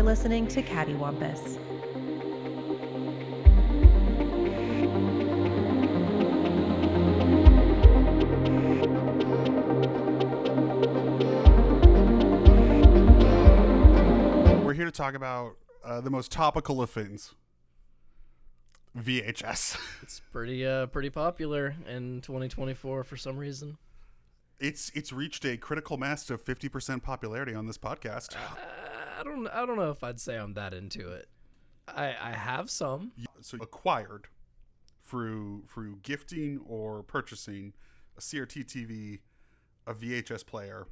You're listening to Cattywampus. We're here to talk about the most topical of things. VHS. It's pretty popular in 2024 for some reason. It's reached a critical mass of 50% popularity on this podcast. I don't know if I'd say I'm that into it. I have some. So acquired through gifting or purchasing a CRT TV, a VHS player,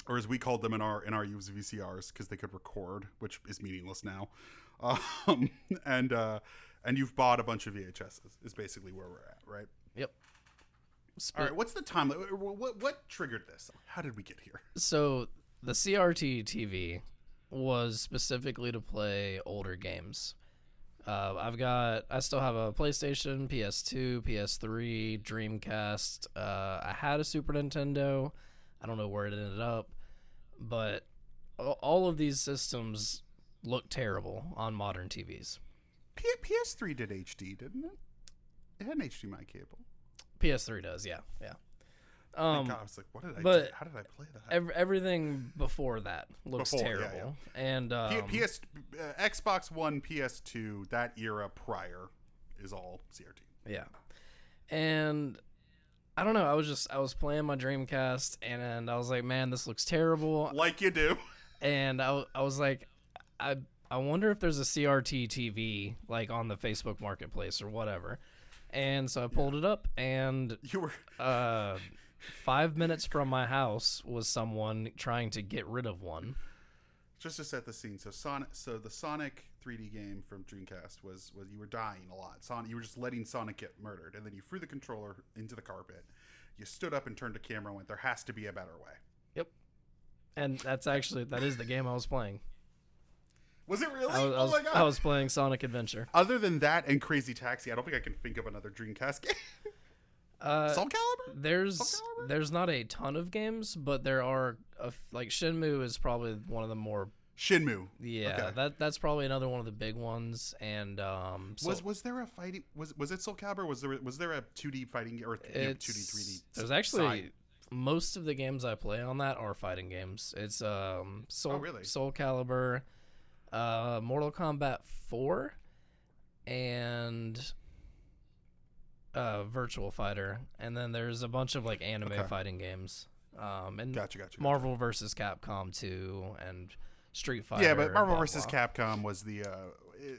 or as we called them in our use VCRs because they could record, which is meaningless now. And you've bought a bunch of VHSs is basically where we're at, right? Yep. All right, what's the timeline? What triggered this? How did we get here? So the CRT TV was specifically to play older games. I still have a PlayStation, PS2, PS3, Dreamcast. I had a Super Nintendo. I don't know where it ended up, but all of these systems look terrible on modern TVs. PS3 did HD, didn't it? It had an HDMI cable. PS3 does, yeah. Thank God. I was like, what did I do? How did I play that? Everything before that looks terrible. Yeah. And Xbox One, PS2, that era prior is all CRT. Yeah. And I don't know, I was playing my Dreamcast and I was like, man, this looks terrible. Like you do. And I was like, I wonder if there's a CRT TV like on the Facebook Marketplace or whatever. And so I pulled it up, and you were 5 minutes from my house was someone trying to get rid of one. Just to set the scene, so the Sonic 3D game from Dreamcast was you were dying a lot. You were just letting Sonic get murdered, and then you threw the controller into the carpet. You stood up and turned to camera and went, "There has to be a better way." Yep, and that is the game I was playing. Was it really? Oh my God. I was playing Sonic Adventure. Other than that and Crazy Taxi, I don't think I can think of another Dreamcast game. Soul Calibur? There's not a ton of games, but there are like Shenmue is probably one of the more. Shenmue. Yeah, okay. That's probably another one of the big ones. And was there a fighting? Was it Soul Calibur? Was there a 2D fighting or 2D 3D? There's actually most of the games I play on that are fighting games. It's Soul Calibur. Mortal Kombat 4 and Virtual Fighter, and then there's a bunch of like anime fighting games. And gotcha. Marvel vs. Capcom 2 and Street Fighter. Yeah, but Marvel vs. Capcom was the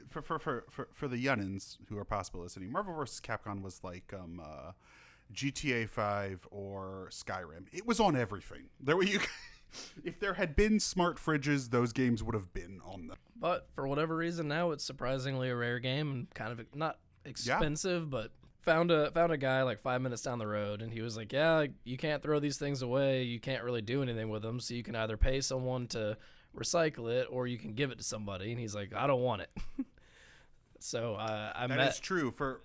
for the youngins who are possibly listening. Marvel vs. Capcom was like GTA 5 or Skyrim. It was on everything. If there had been smart fridges, those games would have been on them. But for whatever reason, now it's surprisingly a rare game and kind of not expensive, but found a guy like 5 minutes down the road, and he was like, yeah, you can't throw these things away. You can't really do anything with them, so you can either pay someone to recycle it or you can give it to somebody. And he's like, I don't want it. So That is true. For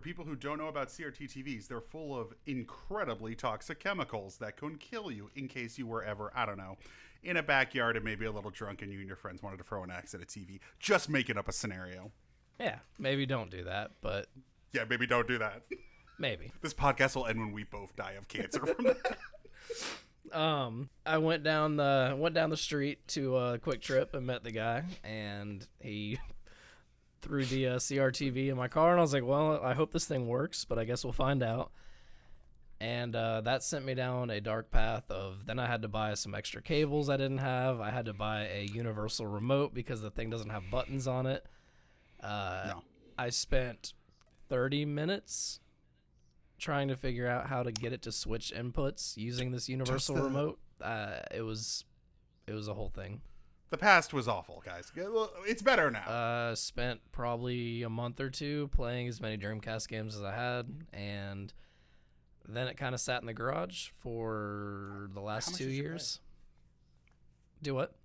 people who don't know about CRT TVs, they're full of incredibly toxic chemicals that can kill you in case you were ever, I don't know, in a backyard and maybe a little drunk and you and your friends wanted to throw an axe at a TV. Just making up a scenario. Yeah, maybe don't do that, but... Yeah, maybe don't do that. Maybe. This podcast will end when we both die of cancer from that. I went down the street to a Quick Trip and met the guy, and he... through the CRTV in my car, and I was like, well, I hope this thing works, but I guess we'll find out. And that sent me down a dark path of, then I had to buy some extra cables I didn't have. I had to buy a universal remote because the thing doesn't have buttons on it. No. I spent 30 minutes trying to figure out how to get it to switch inputs using this universal remote. It was a whole thing. The past was awful, guys. It's better now. Spent probably a month or two playing as many Dreamcast games as I had, and then it kind of sat in the garage for the last 2 years. Do what?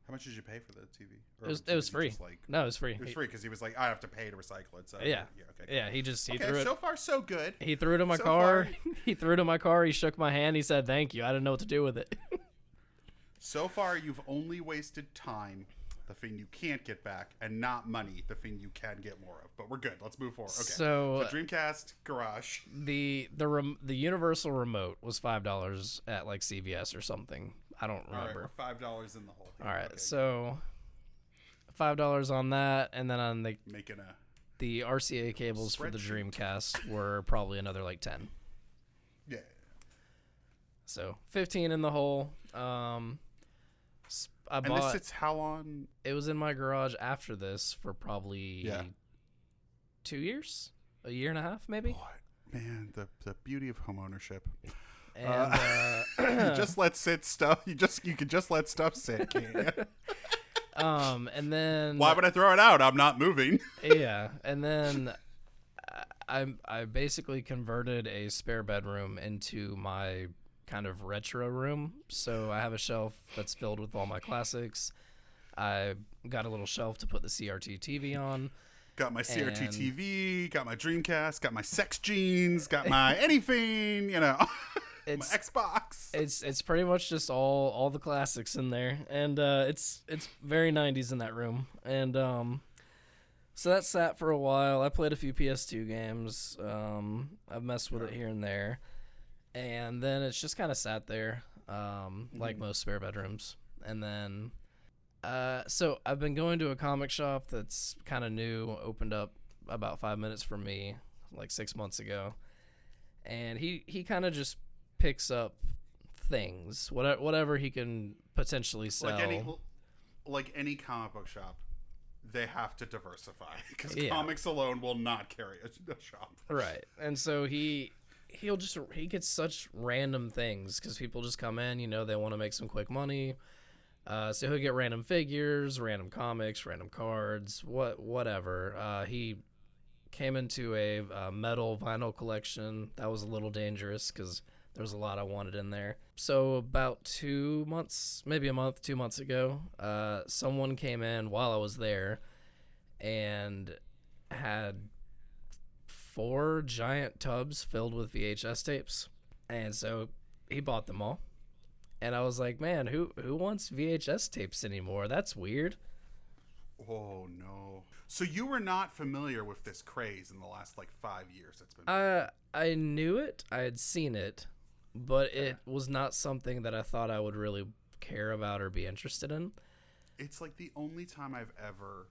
How much did you pay for the TV? It was free. No, it was free. It was free because he was like, I have to pay to recycle it. So yeah. Okay. Yeah, he threw it. So far, so good. He threw it in my car. He threw it in my car. He shook my hand. He said, thank you. I didn't know what to do with it. So far, you've only wasted time the thing you can't get back, and not money, the thing you can get more of. But we're good. Let's move forward. Okay. So Dreamcast Garage. the Universal remote was $5 at like CVS or something. I don't remember. All right, we're $5 in the hole. All right, Okay. so $5 on that, and then on Making a the RCA cables for the Spreadsheet. Dreamcast were probably another like 10. yeah. So 15 in the hole. I And bought. this sits how long? It was in my garage after this for probably 2 years, a year and a half maybe. Man, the beauty of home ownership. And You just let sit stuff. You can just let stuff sit, can't you? and then Why would I throw it out? I'm not moving. yeah, and then I basically converted a spare bedroom into my kind of retro room. So I have a shelf that's filled with all my classics. I got a little shelf to put the CRT TV on. Got my CRT And- TV, got my Dreamcast, got my sex jeans, got my anything, my It's Xbox. it's pretty much just all the classics in there, and it's very 90s in that room. And so that sat for a while. I played a few PS2 games. I've messed with it here and there, and then it's just kind of sat there, like most spare bedrooms. And then so I've been going to a comic shop that's kind of new, opened up about 5 minutes from me like 6 months ago, and he kind of just picks up things, whatever he can potentially sell. Like any comic book shop, they have to diversify because Yeah. comics alone will not carry a shop. Right. And so he gets such random things because people just come in, they want to make some quick money. So he'll get random figures, random comics, random cards, whatever. He came into a metal vinyl collection that was a little dangerous because there was a lot I wanted in there. So about 2 months, maybe a month, 2 months ago, someone came in while I was there and had 4 giant tubs filled with VHS tapes. And so he bought them all. And I was like, man, who wants VHS tapes anymore? That's weird. Oh no! So you were not familiar with this craze in the last 5 years? That's been. I knew it. I had seen it, but it was not something that I thought I would really care about or be interested in. It's like the only time I've ever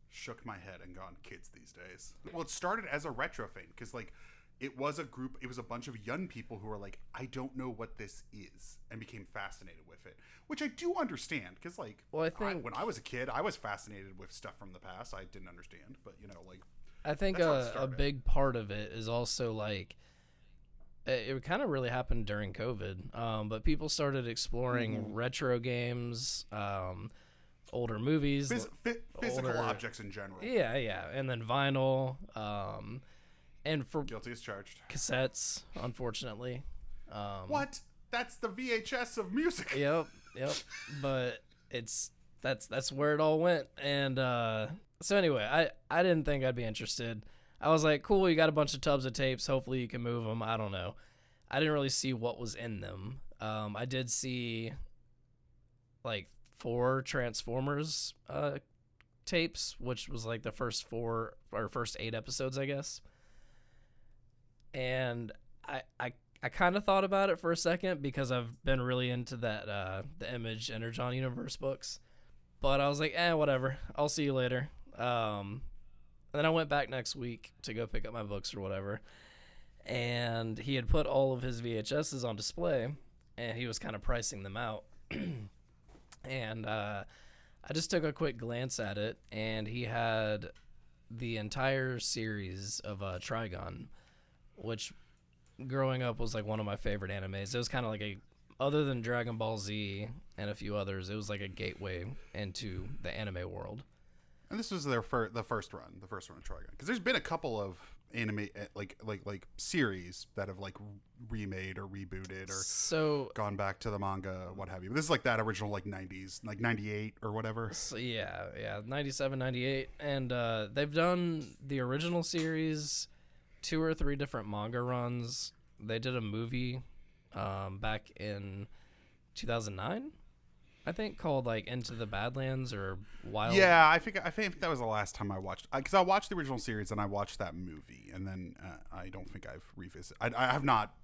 shook my head and gone, kids these days. Well, it started as a retro thing because it was a bunch of young people who were like, I don't know what this is, and became fascinated with it, which I do understand because Well, I think when I was a kid, I was fascinated with stuff from the past. I didn't understand, but I think that's how it a started. big part of it is also it kind of really happened during COVID, but people started exploring retro games, older movies, physical older- objects in general. yeah, and then vinyl, and for Guilty as charged. cassettes, unfortunately. What? That's the VHS of music. Yep. But that's where it all went. And so anyway, I didn't think I'd be interested. I was like, cool, you got a bunch of tubs of tapes. Hopefully you can move them. I don't know. I didn't really see what was in them. I did see 4 Transformers tapes, which was the first 4 or first 8 episodes, I guess. And I kind of thought about it for a second because I've been really into that the Image Energon Universe books. But I was like, whatever. I'll see you later. And then I went back next week to go pick up my books or whatever. And he had put all of his VHSs on display, and he was kind of pricing them out. And I just took a quick glance at it, and he had the entire series of Trigon, which growing up was one of my favorite animes. It was kind of other than Dragon Ball Z and a few others, it was a gateway into the anime world. And this was the first run of Trigon, because there's been a couple of anime like series that have remade or rebooted or So gone back to the manga, what have you. But this is that original 90s, 98 or whatever. So yeah, 97, 98. And they've done the original series, 2 or 3 different manga runs. They did a movie back in 2009, I think called like Into the Badlands or Wild. Yeah, I think that was the last time I watched, because I watched the original series and I watched that movie, and then I don't think I've revisited. I have not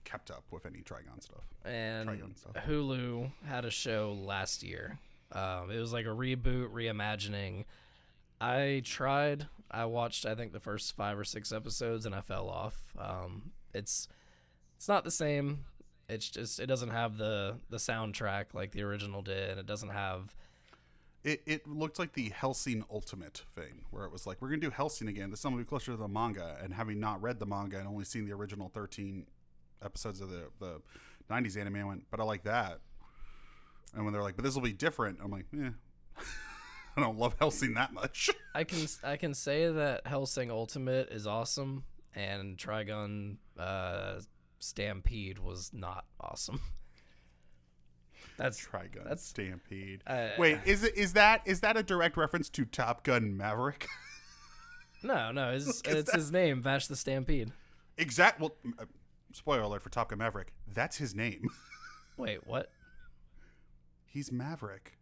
kept up with any Trigon stuff. And Trigun stuff. Hulu had a show last year. It was like a reboot, reimagining. I watched I think the first 5 or 6 episodes and I fell off. It's not the same. It's just it doesn't have the soundtrack like the original did. It doesn't have. It looked like the Hellsing Ultimate thing, where it was like, we're gonna do Hellsing again. This time will be closer to the manga, and having not read the manga and only seen the original 13 episodes of the 90s anime, I went, but I like that. And when they're like, but this will be different, I'm like, I don't love Hellsing that much. I can say that Hellsing Ultimate is awesome, and Trigun Stampede was not awesome. That's Trigun Stampede. Wait, is that a direct reference to Top Gun Maverick? No, it's his name, Vash the Stampede. Well, spoiler alert for Top Gun Maverick. That's his name. Wait, what? He's Maverick.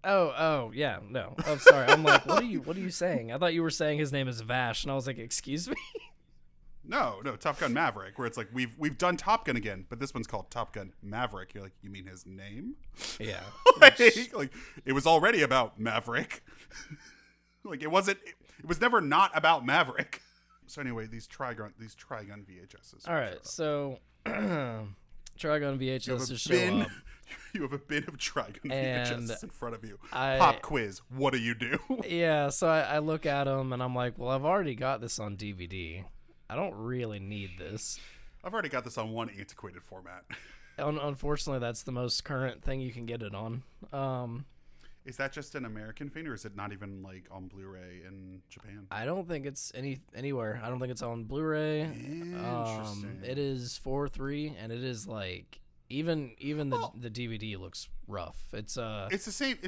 Oh, yeah, no. I'm sorry. I'm like, what are you saying? I thought you were saying his name is Vash, and I was like, excuse me? No, Top Gun Maverick, where it's like we've done Top Gun again, but this one's called Top Gun Maverick. You're like, you mean his name? Yeah. like it was already about Maverick. Like it was never not about Maverick. So anyway, these Trigun VHSs. All right, so Trigun VHS show up. You have a bin of Trigun And VHS in front of you. Pop quiz. What do you do? Yeah, so I look at them and I'm like, well, I've already got this on DVD. I don't really need this. I've already got this on one antiquated format. Unfortunately, that's the most current thing you can get it on. Is that just an American thing, or is it not even like on Blu-ray in Japan? I don't think it's anywhere. I don't think it's on Blu-ray. Interesting. It is 4:3, and it is like even the DVD looks rough. It's the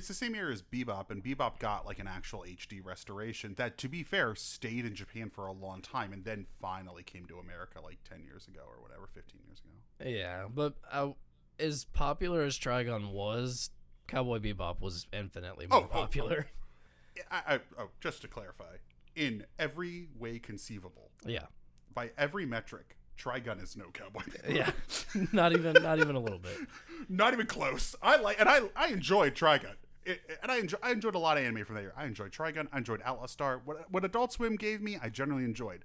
same era as Bebop, and Bebop got like an actual HD restoration that, to be fair, stayed in Japan for a long time and then finally came to America like 10 years ago or whatever, 15 years ago. Yeah, but as popular as Trigun was, Cowboy Bebop was infinitely more popular. Just to clarify, in every way conceivable, Yeah. by every metric, Trigun is no Cowboy Bebop. Yeah. not even a little bit. Not even close. I enjoyed Trigun. I enjoyed a lot of anime from there. I enjoyed Trigun. I enjoyed Outlaw Star. What Adult Swim gave me, I generally enjoyed.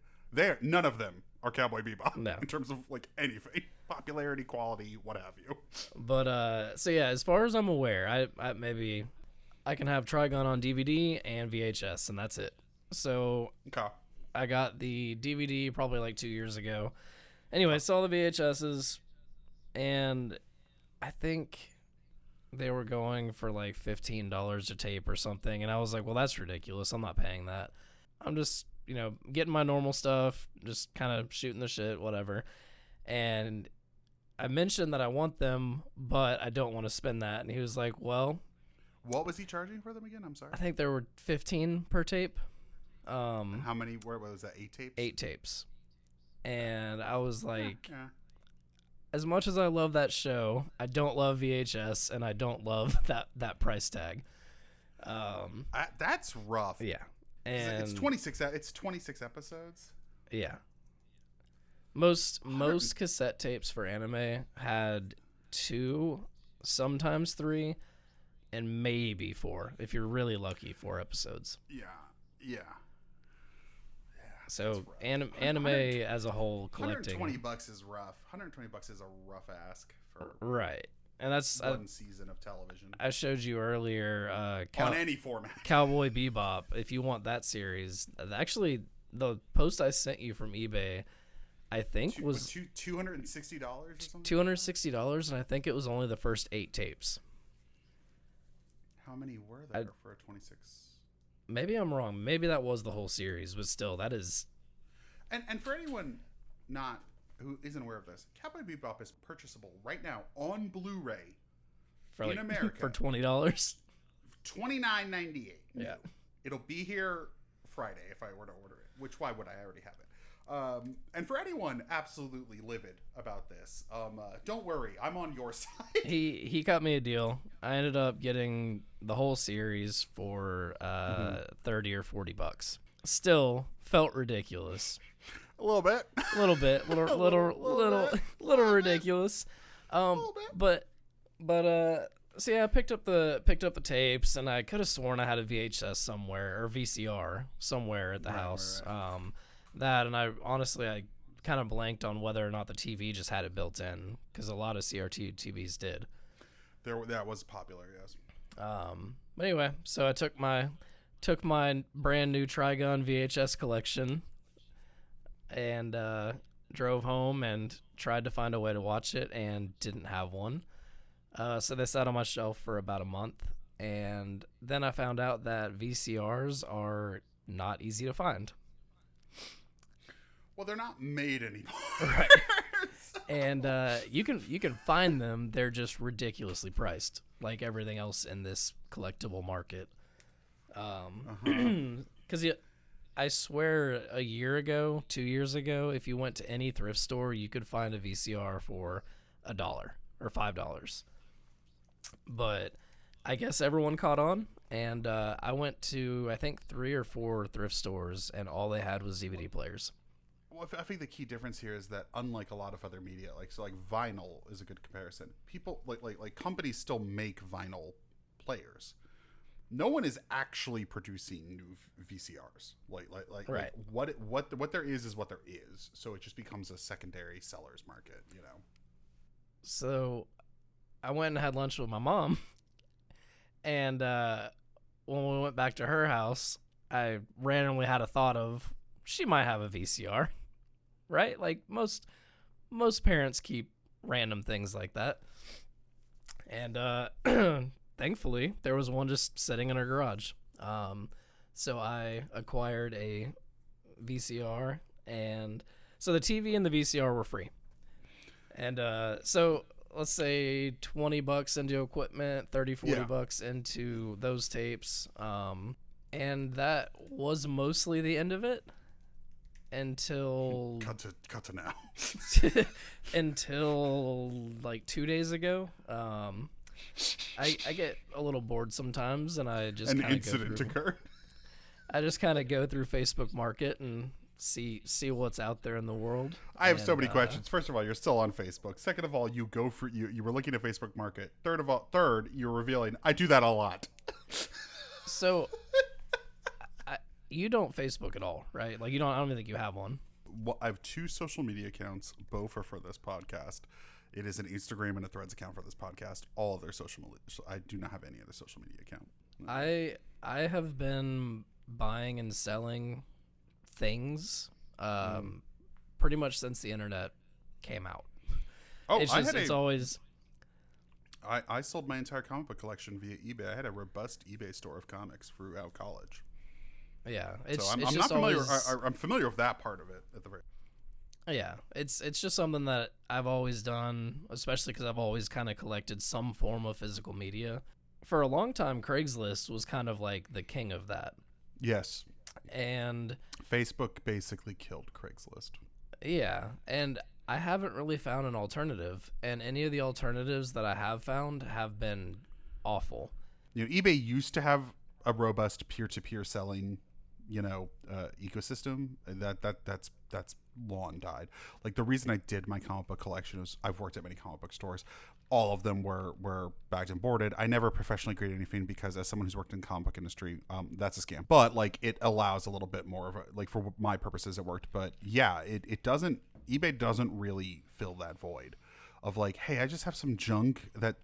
None of them are Cowboy Bebop. No. In terms of like anything, popularity, quality, what have you. But so yeah, as far as I'm aware, I maybe I can have Trigun on DVD and VHS, and that's it. So Okay. I got the DVD probably like 2 years ago. Anyway, saw the VHSs, and I think they were going for like $15 a tape or something, and I was like, well, that's ridiculous. I'm not paying that. I'm just, getting my normal stuff, just kind of shooting the shit, whatever. And I mentioned that I want them, but I don't want to spend that. And he was like, well, what was he charging for them again? I'm sorry. I think there were 15 per tape. How many? Where was that? 8 tapes? 8 tapes. And I was like, yeah. As much as I love that show, I don't love VHS, and I don't love that price tag. That's rough. Yeah. And it's 26. It's 26 episodes. Yeah. Most cassette tapes for anime had 2, sometimes 3, and maybe 4, if you're really lucky, 4 episodes. Yeah. So anime as a whole, collecting $120 is rough. $120 is a rough ask for right, and that's one season of television. I showed you earlier. On any format, Cowboy Bebop. If you want that series, actually, the post I sent you from eBay, I think was $260 or something. $260, and I think it was only the first 8 tapes. How many were there for a 26? Maybe I'm wrong. Maybe that was the whole series, but still, that is. And for anyone who isn't aware of this, Cowboy Bebop is purchasable right now on Blu-ray in America for $20. $29.98. Yeah, it'll be here Friday if I were to order it. Which why would I already have it? And for anyone absolutely livid about this, don't worry, I'm on your side. He cut me a deal. I ended up getting the whole series for 30 or $40. Still felt ridiculous. A little bit. A little bit, little ridiculous. But so yeah, I picked up the tapes, and I could have sworn I had a VHS somewhere or VCR somewhere at the house. Right. That, and I kind of blanked on whether or not the TV just had it built in, because a lot of CRT TVs did. That was popular, yes. But anyway, so I took my brand new Trigun VHS collection and drove home and tried to find a way to watch it and didn't have one. So they sat on my shelf for about a month, and then I found out that VCRs are not easy to find. Well, they're not made anymore. Right. And you can find them. They're just ridiculously priced, like everything else in this collectible market. Because I swear a year ago, 2 years ago, if you went to any thrift store, you could find a VCR for $1 or $5. But I guess everyone caught on, and I went to, I think, 3 or 4 thrift stores, and all they had was DVD players. Well, I think the key difference here is that unlike a lot of other media, like vinyl is a good comparison. People like companies still make vinyl players. No one is actually producing new VCRs. Right. Like what there is what there is. So it just becomes a secondary seller's market, you know. So I went and had lunch with my mom, and when we went back to her house, I randomly had a thought of she might have a VCR. Right? Like most parents keep random things like that. And thankfully, there was one just sitting in her garage. So I acquired a VCR, and so the TV and the VCR were free. And so let's say $20 into equipment, $30-$40 into those tapes. And that was mostly the end of it. Until cut to now. Until like 2 days ago, I get a little bored sometimes, and I just an incident occurred. I just kind of go through Facebook Market and see what's out there in the world. I have so many questions. First of all, you're still on Facebook. Second of all, you were looking at Facebook Market. Third, you're revealing I do that a lot. So. You don't Facebook at all, right? Like I don't even think you have one. Well, I have 2 social media accounts. Both are for this podcast. It is an Instagram and a Threads account for this podcast. All of their social media. So I do not have any other social media account. I have been buying and selling things pretty much since the internet came out. Oh, it's always. I sold my entire comic book collection via eBay. I had a robust eBay store of comics throughout college. Yeah, I'm familiar with that part of it at the very. Yeah, it's just something that I've always done, especially because I've always kind of collected some form of physical media. For a long time, Craigslist was kind of like the king of that. Yes. And Facebook basically killed Craigslist. Yeah, and I haven't really found an alternative, and any of the alternatives that I have found have been awful. You know, eBay used to have a robust peer-to-peer selling ecosystem. That's long died. Like the reason I did my comic book collection is I've worked at many comic book stores. All of them were bagged and boarded. I never professionally created anything because as someone who's worked in the comic book industry, that's a scam. But like it allows a little bit more of a, like for my purposes it worked. But yeah, eBay doesn't really fill that void of like, hey, I just have some junk that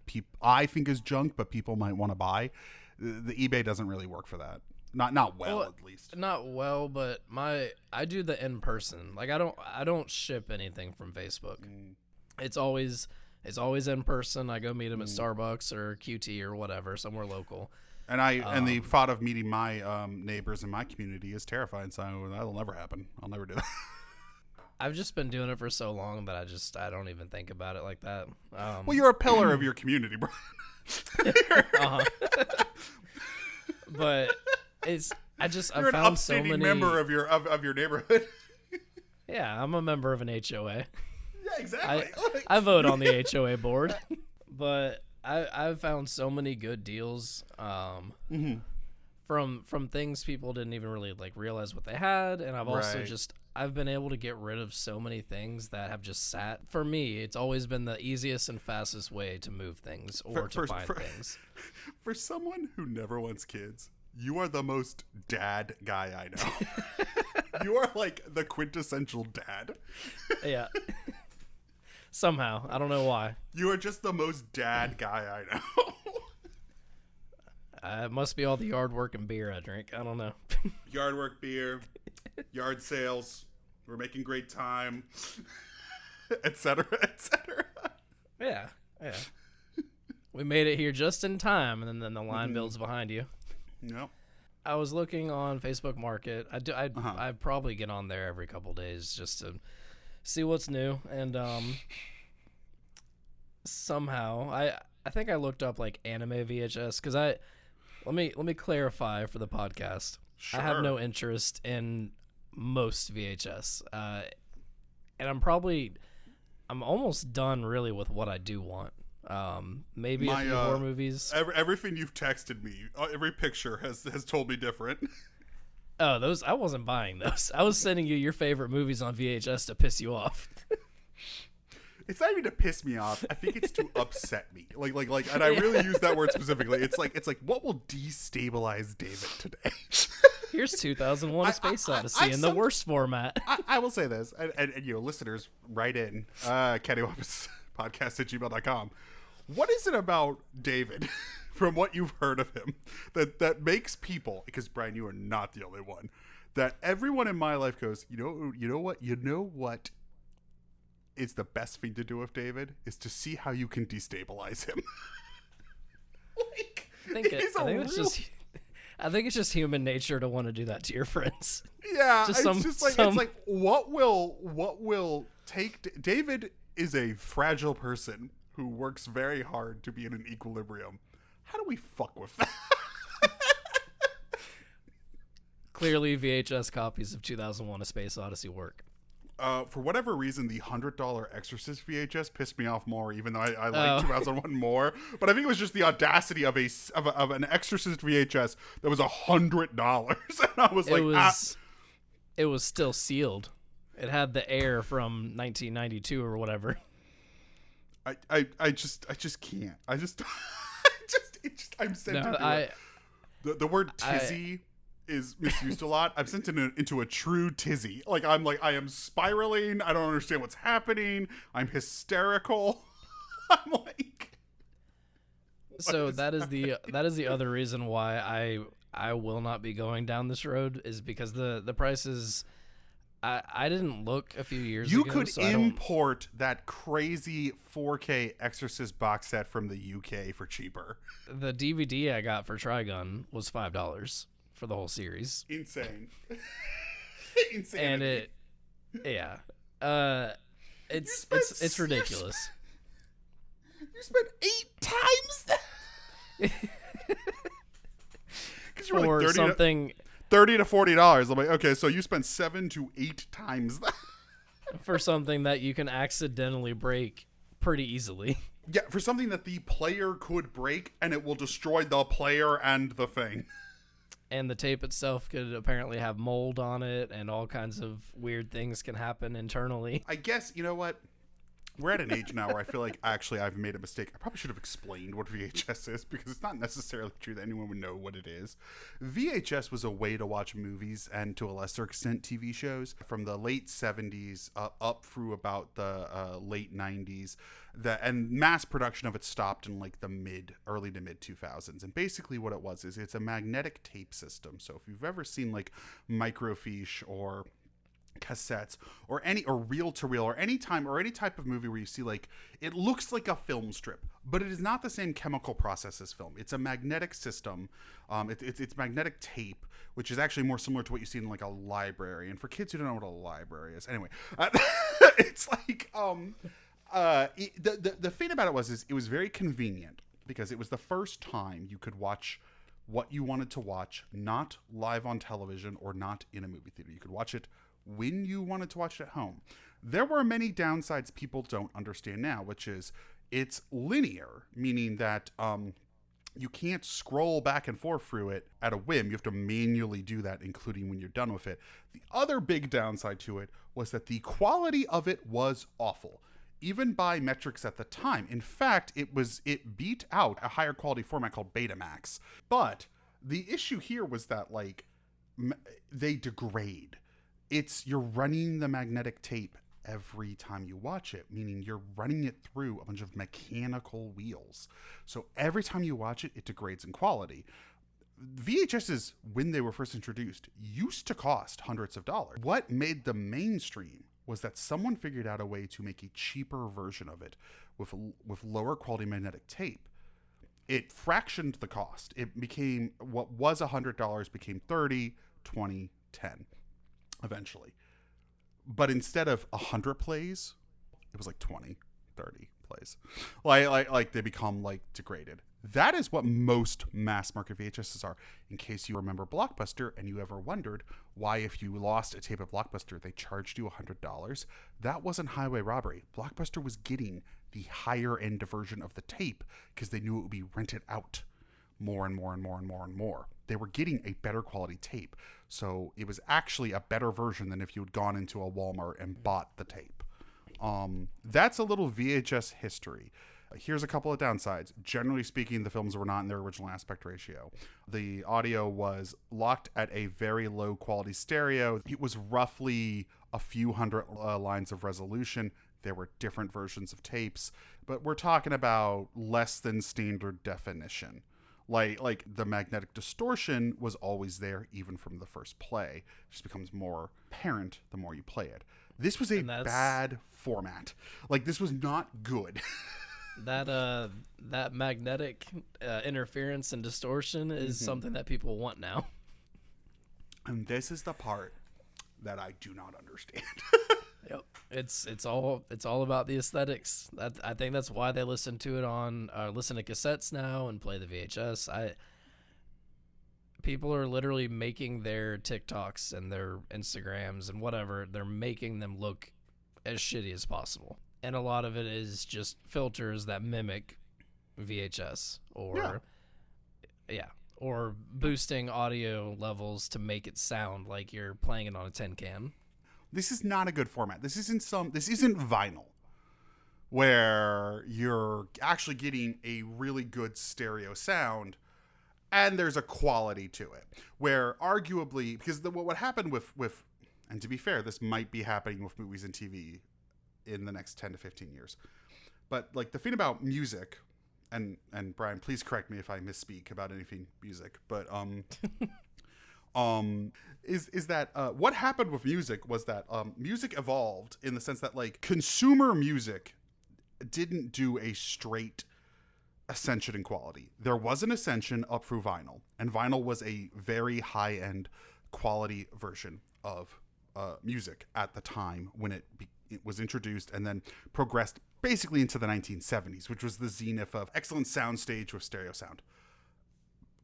I think is junk, but people might want to buy. The eBay doesn't really work for that. Not well, at least. Not well, but I do the in person. Like I don't ship anything from Facebook. It's always in person. I go meet them at Starbucks or QT or whatever, somewhere local. And and the thought of meeting my neighbors in my community is terrifying. So that'll never happen. I'll never do that. I've just been doing it for so long that I don't even think about it like that. Well, you're a pillar of your community, bro. But I You're an found so upstanding many member of your neighborhood. Yeah, I'm a member of an HOA. Yeah, exactly. I vote on the HOA board, but I've found so many good deals from things people didn't even really like realize what they had, and I've also Right. I've been able to get rid of so many things that have just sat. For me, it's always been the easiest and fastest way to move things or to find things. For someone who never wants kids, you are the most dad guy I know. You are like the quintessential dad. Yeah. Somehow, I don't know why. You are just the most dad guy I know. It must be all the yard work and beer I drink. I don't know. Yard work, beer, yard sales. We're making great time, etc., etc. Yeah. We made it here just in time, and then the line builds behind you. Yep. I was looking on Facebook Market. I probably get on there every couple days just to see what's new, and somehow I think I looked up like anime VHS because let me clarify for the podcast. I have no interest in most VHS, and I'm almost done really with what I do want. Maybe a few horror movies. Everything you've texted me, every picture has told me different. Oh, those I wasn't buying those. I was sending you your favorite movies on VHS to piss you off. It's not even to piss me off. I think it's to upset me. Like, and I really use that word specifically. It's like, what will destabilize David today? Here's 2001: A Space Odyssey in the worst format. I will say this, and you know, listeners, write in cattywampus@gmail.com. What is it about David, from what you've heard of him, that makes people? Because Brian, you are not the only one. That everyone in my life goes, you know what. Is the best thing to do with David is to see how you can destabilize him. I think it's just human nature to want to do that to your friends. Yeah, it's like what will take David is a fragile person who works very hard to be in an equilibrium. How do we fuck with that? Clearly, VHS copies of 2001: A Space Odyssey work. For whatever reason, the $100 Exorcist VHS pissed me off more, even though I like 2001 more. But I think it was just the audacity of an Exorcist VHS that was $100, and I was it was still sealed. It had the air from 1992 or whatever. I just can't. I'm sent the word tizzy is misused a lot. I've sent it into a true tizzy. I am spiraling. I don't understand what's happening. I'm hysterical. I'm like. So that is the other reason why I will not be going down this road is because the prices. I didn't look a few years ago. You could import that crazy 4K Exorcist box set from the UK for cheaper. The DVD I got for Trigun was $5 for the whole series. Insane. And it's ridiculous. You spent 8 times that. For like something. $30 to $40. I'm like, okay, so you spent 7 to 8 times that. For something that you can accidentally break pretty easily. Yeah, for something that the player could break and it will destroy the player and the thing. And the tape itself could apparently have mold on it, and all kinds of weird things can happen internally. I guess, you know what? We're at an age now where I feel like actually I've made a mistake. I probably should have explained what VHS is, because it's not necessarily true that anyone would know what it is. VHS was a way to watch movies and, to a lesser extent, TV shows from the late 70s up through about the late 90s. And mass production of it stopped in like the early to mid 2000s. And basically what it was is it's a magnetic tape system. So if you've ever seen like microfiche or cassettes or reel to reel or any type of movie where you see like it looks like a film strip, but it is not the same chemical process as film. It's a magnetic system. It's magnetic tape, which is actually more similar to what you see in like a library. And for kids who don't know what a library is, anyway, it's like the thing about it was it was very convenient because it was the first time you could watch what you wanted to watch, not live on television or not in a movie theater. You could watch it when you wanted to watch it at home. There were many downsides people don't understand now, which is it's linear, meaning that you can't scroll back and forth through it at a whim. You have to manually do that, including when you're done with it. The other big downside to it was that the quality of it was awful, even by metrics at the time. In fact, it beat out a higher quality format called Betamax. But the issue here was that like they degrade. You're running the magnetic tape every time you watch it, meaning you're running it through a bunch of mechanical wheels. So every time you watch it, it degrades in quality. VHSs, when they were first introduced, used to cost hundreds of dollars. What made them mainstream was that someone figured out a way to make a cheaper version of it with lower quality magnetic tape. It fractioned the cost. It became what was $100 became $30, $20, $10 eventually. But instead of 100 plays, it was like 20, 30 plays. Like they become like degraded. That is what most mass market VHSs are. In case you remember Blockbuster and you ever wondered why if you lost a tape of Blockbuster, they charged you $100. That wasn't highway robbery. Blockbuster was getting the higher end version of the tape because they knew it would be rented out more and more and more and more and more. They were getting a better quality tape. So it was actually a better version than if you had gone into a Walmart and bought the tape. That's a little VHS history. Here's a couple of downsides. Generally speaking, the films were not in their original aspect ratio. The audio was locked at a very low quality stereo. It was roughly a few hundred lines of resolution. There were different versions of tapes, but we're talking about less than standard definition. Like the magnetic distortion was always there even from the first play. It just becomes more apparent the more you play it. This was a bad format. Like, this was not good. That magnetic interference and distortion is something that people want now. And this is the part that I do not understand. Yep, it's all about the aesthetics. I think that's why they listen to cassettes now and play the VHS. People are literally making their TikToks and their Instagrams and whatever. They're making them look as shitty as possible, and a lot of it is just filters that mimic VHS or boosting audio levels to make it sound like you're playing it on a tin can. This is not a good format. This isn't vinyl, where you're actually getting a really good stereo sound and there's a quality to it. Where arguably, because what happened with, and to be fair, this might be happening with movies and TV in the next 10 to 15 years. But like the thing about music, and Brian, please correct me if I misspeak about anything music, but is that what happened with music was that music evolved in the sense that like consumer music didn't do a straight ascension in quality. There was an ascension up through vinyl, and vinyl was a very high-end quality version of music at the time when it was introduced and then progressed basically into the 1970s, which was the zenith of excellent soundstage with stereo sound.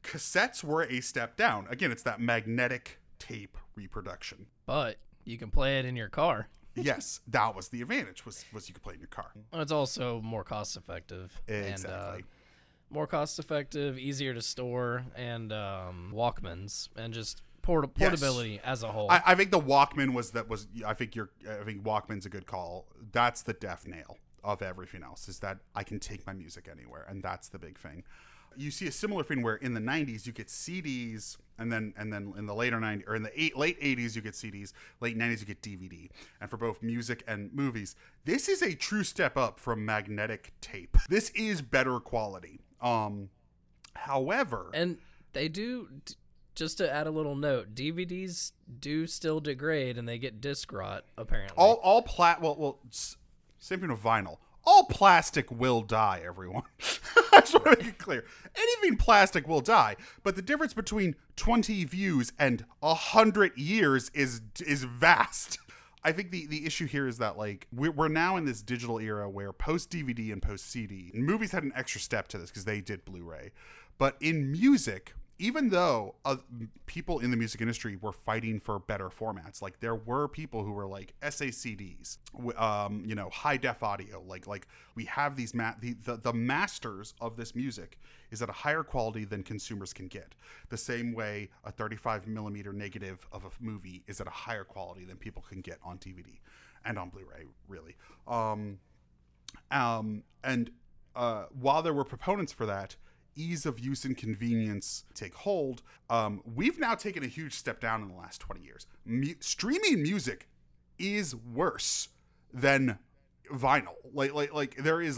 Cassettes were a step down. Again, it's that magnetic tape reproduction. But you can play it in your car. Yes, that was the advantage, was you could play it in your car. It's also more cost effective. Exactly. And, more cost effective, easier to store, and Walkmans, and just portability as a whole. I think the Walkman I think Walkman's a good call. That's the death nail of everything else, is that I can take my music anywhere, and that's the big thing. You see a similar thing where in the 90s you get CDs, and then in the later 90s, or in the late 80s you get CDs, late 90s you get DVD. And for both music and movies, this is a true step up from magnetic tape. This is better quality. However, and they do, just to add a little note, DVDs do still degrade and they get disc rot apparently. Same thing with vinyl. All plastic will die, everyone. I just want to make it clear. Anything plastic will die, but the difference between 20 views and 100 years is vast. I think the issue here is that like we're now in this digital era where post DVD and post CD, movies had an extra step to this because they did Blu-ray, but in music even though people in the music industry were fighting for better formats, like there were people who were like SACDs, high def audio, like we have these the masters of this music is at a higher quality than consumers can get. The same way a 35 millimeter negative of a movie is at a higher quality than people can get on DVD and on Blu-ray, really. While there were proponents for that, ease of use and convenience take hold. We've now taken a huge step down in the last 20 years. Streaming music is worse than vinyl. Like there is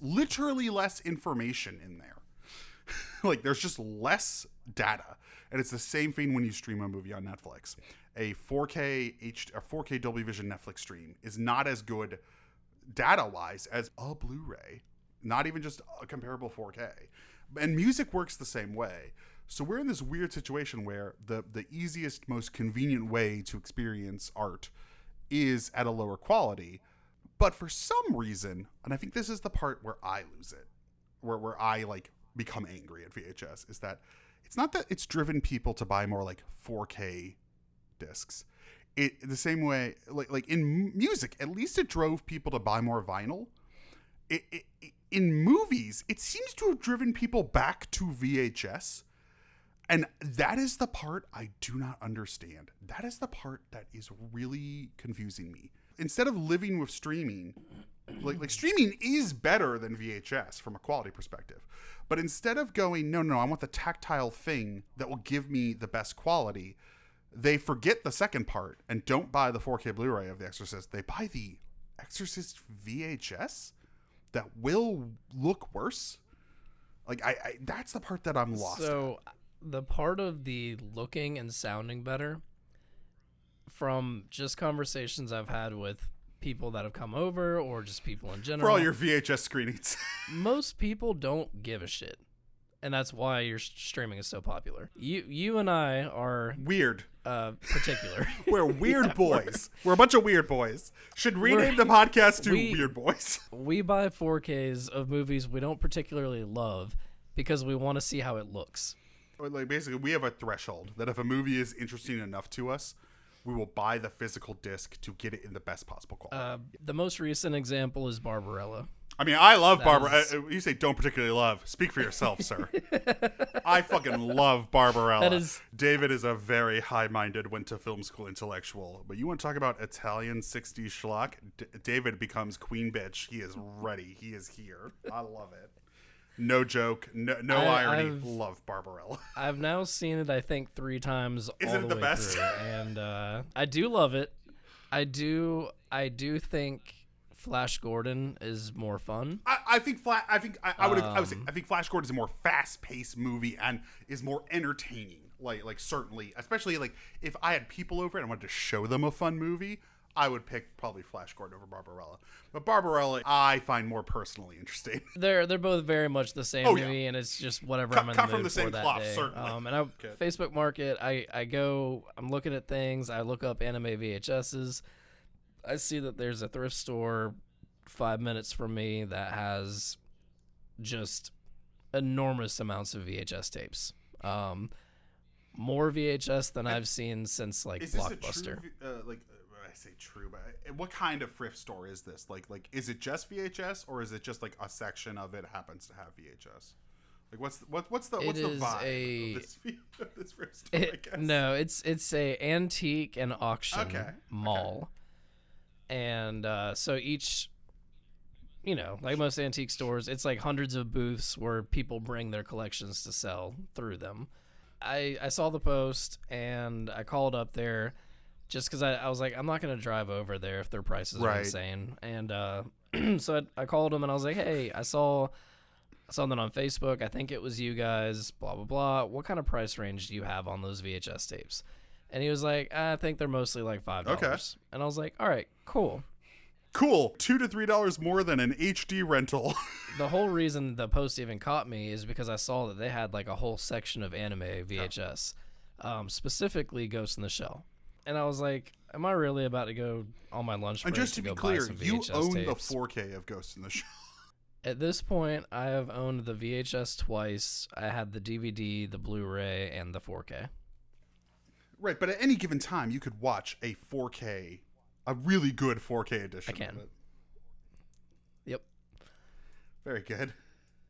literally less information in there. Like there's just less data. And it's the same thing when you stream a movie on Netflix. A 4K Dolby Vision Netflix stream is not as good data-wise as a Blu-ray. Not even just a comparable 4K. And music works the same way. So we're in this weird situation where the easiest, most convenient way to experience art is at a lower quality. But for some reason, and I think this is the part where I lose it, where I like become angry at VHS, is that it's not that it's driven people to buy more like 4K discs. The same way, like in music, at least it drove people to buy more vinyl. In movies, it seems to have driven people back to VHS. And that is the part I do not understand. That is the part that is really confusing me. Instead of living with streaming, like streaming is better than VHS from a quality perspective. But instead of going, no, I want the tactile thing that will give me the best quality, they forget the second part and don't buy the 4K Blu-ray of The Exorcist. They buy the Exorcist VHS that will look worse. Like I that's the part that I'm lost. So the part of the looking and sounding better, from just conversations I've had with people that have come over or just people in general. For all your VHS screenings. Most people don't give a shit. And that's why your streaming is so popular. You and I are weird. Particular. We're weird boys. We're a bunch of weird boys. Should rename the podcast to Weird Boys. We buy 4Ks of movies we don't particularly love because we want to see how it looks. Like basically, we have a threshold that if a movie is interesting enough to us, we will buy the physical disc to get it in the best possible quality. The most recent example is Barbarella. I mean, I love Barbara. You say don't particularly love. Speak for yourself, sir. I fucking love Barbarella. David is a very high-minded, went to film school intellectual. But you want to talk about Italian 60s schlock? David becomes queen bitch. He is ready. He is here. I love it. No joke. No irony. Love Barbarella. I've now seen it, I think, 3 times. Isn't it the best? Through, and I do love it. I do think Flash Gordon is more fun. I think I would say I think Flash Gordon is a more fast-paced movie and is more entertaining. Like certainly, especially like if I had people over and I wanted to show them a fun movie, I would pick probably Flash Gordon over Barbarella. But Barbarella, I find more personally interesting. They're both very much the same to me, and it's just whatever I'm in the mood from the same for that cloth, day. certainly. And Facebook Market, I'm looking at things. I look up anime VHSs. I see that there's a thrift store 5 minutes from me that has just enormous amounts of VHS tapes. More VHS than I've seen since like Blockbuster. I say true, but what kind of thrift store is this? Like is it just VHS or is it just like a section of it happens to have VHS? Like what's the vibe of this thrift store? I guess? No, it's a antique and auction mall. And so each, like most antique stores, it's like hundreds of booths where people bring their collections to sell through them. I saw the post and I called up there just because I was like, I'm not going to drive over there if their prices are insane. And so I called them and I was like, hey, I saw something on Facebook. I think it was you guys, blah, blah, blah. What kind of price range do you have on those VHS tapes? And he was like, I think they're mostly like $5. Okay. And I was like, all right, cool. $2 to $3 more than an HD rental. The whole reason the post even caught me is because I saw that they had like a whole section of anime VHS, specifically Ghost in the Shell. And I was like, am I really about to go on my lunch break and just to be clear, buy some you VHS own tapes? the 4K of Ghost in the Shell. At this point, I have owned the VHS twice. I had the DVD, the Blu-ray, and the 4K. Right, but at any given time, you could watch a really good 4K edition. I can. Of it. Yep. Very good.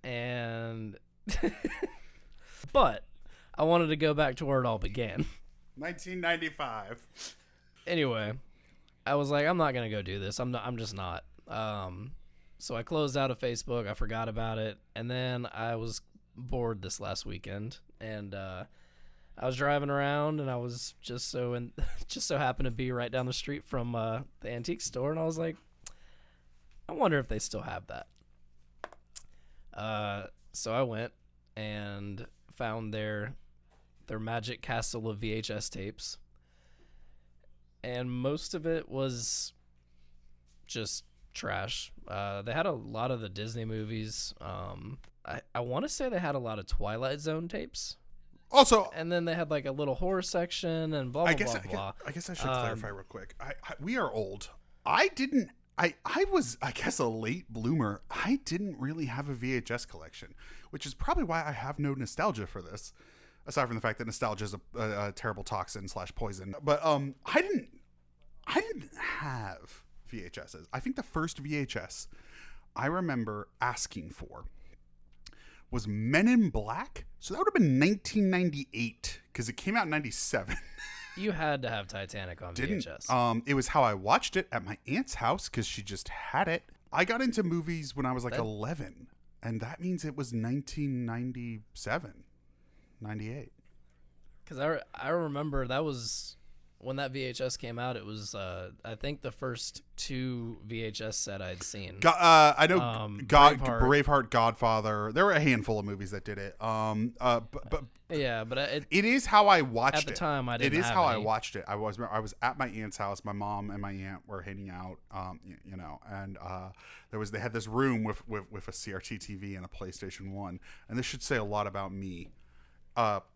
And but I wanted to go back to where it all began. 1995. Anyway, I was like, I'm not gonna go do this. I'm just not. So I closed out of Facebook. I forgot about it, and then I was bored this last weekend, and I was driving around, and I was just so happened to be right down the street from the antique store, and I was like, I wonder if they still have that. So I went and found their Magic Castle of VHS tapes, and most of it was just trash. They had a lot of the Disney movies. I want to say they had a lot of Twilight Zone tapes. Also, And then they had like a little horror section and blah, blah, blah, blah. I guess I should clarify real quick. We are old. I was, I guess, a late bloomer. I didn't really have a VHS collection, which is probably why I have no nostalgia for this, aside from the fact that nostalgia is a terrible toxin / poison. But I didn't have VHSs. I think the first VHS I remember asking for was Men in Black. So that would have been 1998 because it came out in 97. You had to have Titanic on VHS. It was how I watched it at my aunt's house because she just had it. I got into movies when I was like 11, and that means it was 1997, 98. Because I remember that was when that VHS came out. It was I think the first 2 VHS set I'd seen. I know Braveheart. Godfather. There were a handful of movies that did it. But it is how I watched it. At the time, I didn't have It is how I any. watched it. I was at my aunt's house. My mom and my aunt were hanging out. And they had this room with a CRT TV and a PlayStation 1. And this should say a lot about me.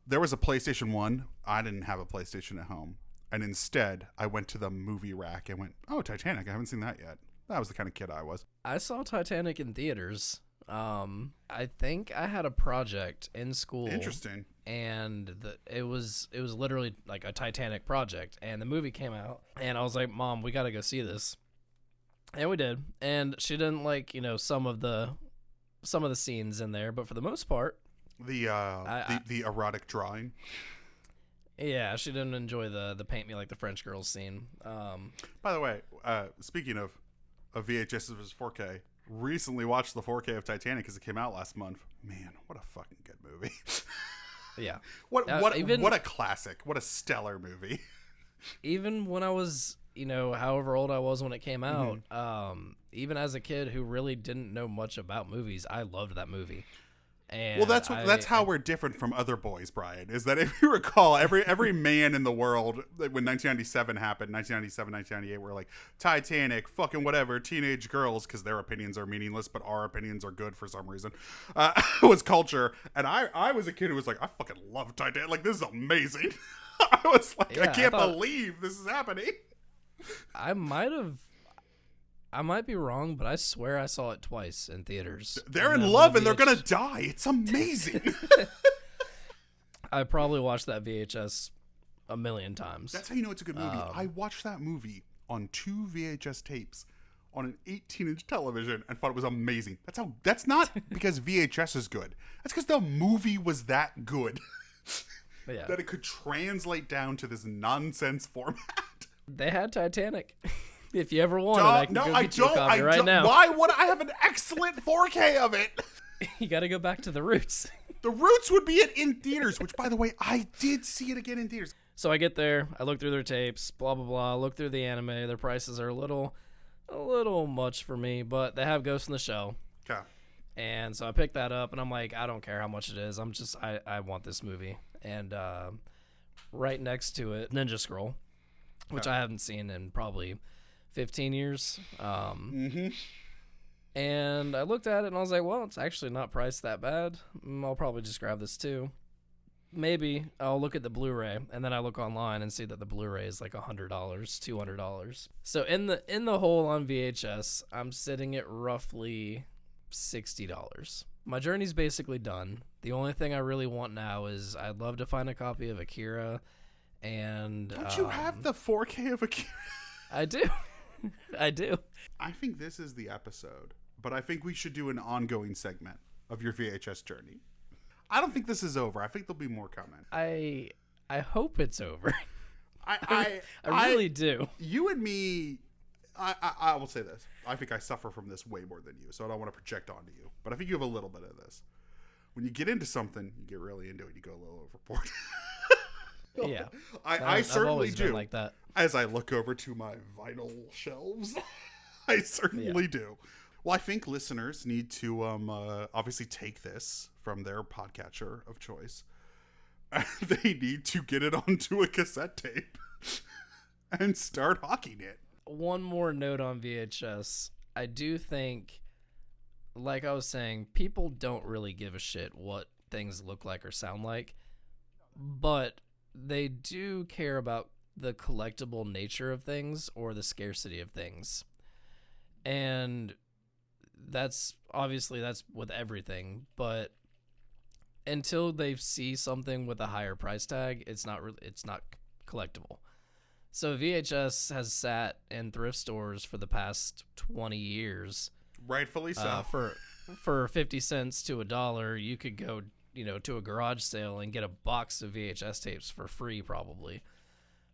There was a PlayStation 1. I didn't have a PlayStation at home. And instead, I went to the movie rack and went, oh, Titanic. I haven't seen that yet. That was the kind of kid I was. I saw Titanic in theaters. I think I had a project in school. Interesting. And it was literally like a Titanic project. And the movie came out. And I was like, Mom, we got to go see this. And we did. And she didn't like, some of the scenes in there. But for the most part. The erotic drawing. Yeah, she didn't enjoy the paint me like the French girls scene. By the way, speaking of VHS versus 4K, recently watched the 4K of Titanic because it came out last month. Man, what a fucking good movie! Yeah, what a classic! What a stellar movie! Even when I was, however old I was when it came out, even as a kid who really didn't know much about movies, I loved that movie. And well, that's how we're different from other boys, Brian. Is that if you recall, every man in the world when 1997 happened, 1997, 1998, were like Titanic, fucking whatever, teenage girls, because their opinions are meaningless, but our opinions are good for some reason. Was culture, and I was a kid who was like, I fucking love Titanic. Like, this is amazing. I was like, I can't believe this is happening. I might be wrong, but I swear I saw it twice in theaters. They're in love and they're going to die. It's amazing. I probably watched that VHS a million times. That's how you know it's a good movie. I watched that movie on 2 VHS tapes on an 18-inch television and thought it was amazing. That's not because VHS is good. That's because the movie was that good. Yeah. That it could translate down to this nonsense format. They had Titanic. If you ever want it, I can go get you a copy right now. Why would I have an excellent 4K of it? You got to go back to the roots. The roots would be it in theaters, which, by the way, I did see it again in theaters. So I get there, I look through their tapes, blah, blah, blah, look through the anime. Their prices are a little much for me, but they have Ghost in the Shell. Okay. And so I picked that up, and I'm like, I don't care how much it is. I want this movie. And right next to it, Ninja Scroll, which I haven't seen in probably 15 years. And I looked at it and I was like, well, it's actually not priced that bad. I'll probably just grab this too. Maybe I'll look at the Blu-ray, and then I look online and see that the Blu-ray is like $100, $200. So in the hole on VHS, I'm sitting at roughly $60. My journey's basically done. The only thing I really want now is I'd love to find a copy of Akira, and Don't you have the 4K of Akira? I do. I do. I think this is the episode, but I think we should do an ongoing segment of your VHS journey. I don't think this is over. I think there'll be more coming. I hope it's over. I really do. You and me, I will say this. I think I suffer from this way more than you, so I don't want to project onto you. But I think you have a little bit of this. When you get into something, you get really into it. You go a little overboard. Yeah. I certainly I've always do. been like that. As I look over to my vinyl shelves, I certainly do. Well, I think listeners need to obviously take this from their podcatcher of choice. They need to get it onto a cassette tape and start hawking it. One more note on VHS. I do think, like I was saying, people don't really give a shit what things look like or sound like, but they do care about the collectible nature of things or the scarcity of things. And that's with everything, but until they see something with a higher price tag, it's not collectible. So VHS has sat in thrift stores for the past 20 years. Rightfully so. For 50 cents to $1, you could go, to a garage sale and get a box of VHS tapes for free, probably.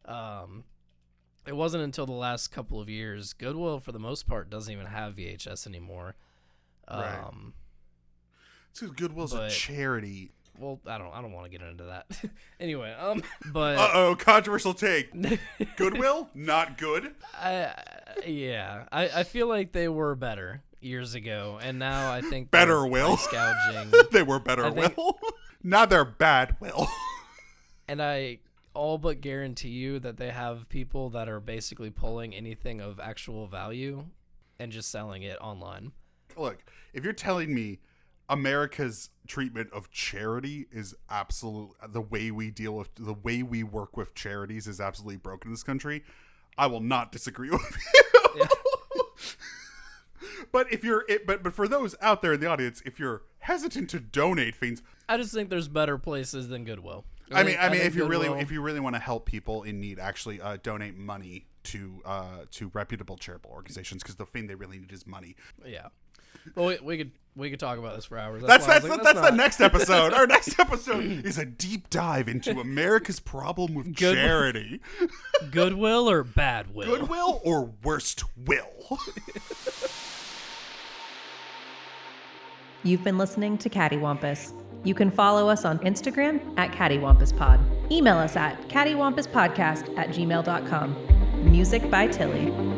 It wasn't until the last couple of years. Goodwill, for the most part, doesn't even have VHS anymore. Right. It's because Goodwill's a charity. Well, I don't want to get into that. Anyway, but controversial take. Goodwill, not good. I feel like they were better years ago, and now I think better will gouging. They were better will. Now they're bad will. And I all but guarantee you that they have people that are basically pulling anything of actual value and just selling it online. Look, if you're telling me America's treatment of charity is the way we work with charities is absolutely broken in this country, I will not disagree with you. Yeah. But for those out there in the audience, if you're hesitant to donate things, I just think there's better places than Goodwill. I mean, if you really want to help people in need, actually donate money to reputable charitable organizations, because the thing they really need is money. Yeah. Well, we could talk about this for hours. That's the next episode. Our next episode is a deep dive into America's problem with charity. Goodwill or bad will? Goodwill or worst will? You've been listening to Cattywampus. You can follow us on Instagram at CattyWampusPod. Email us at cattywampuspodcast@gmail.com. Music by Tilly.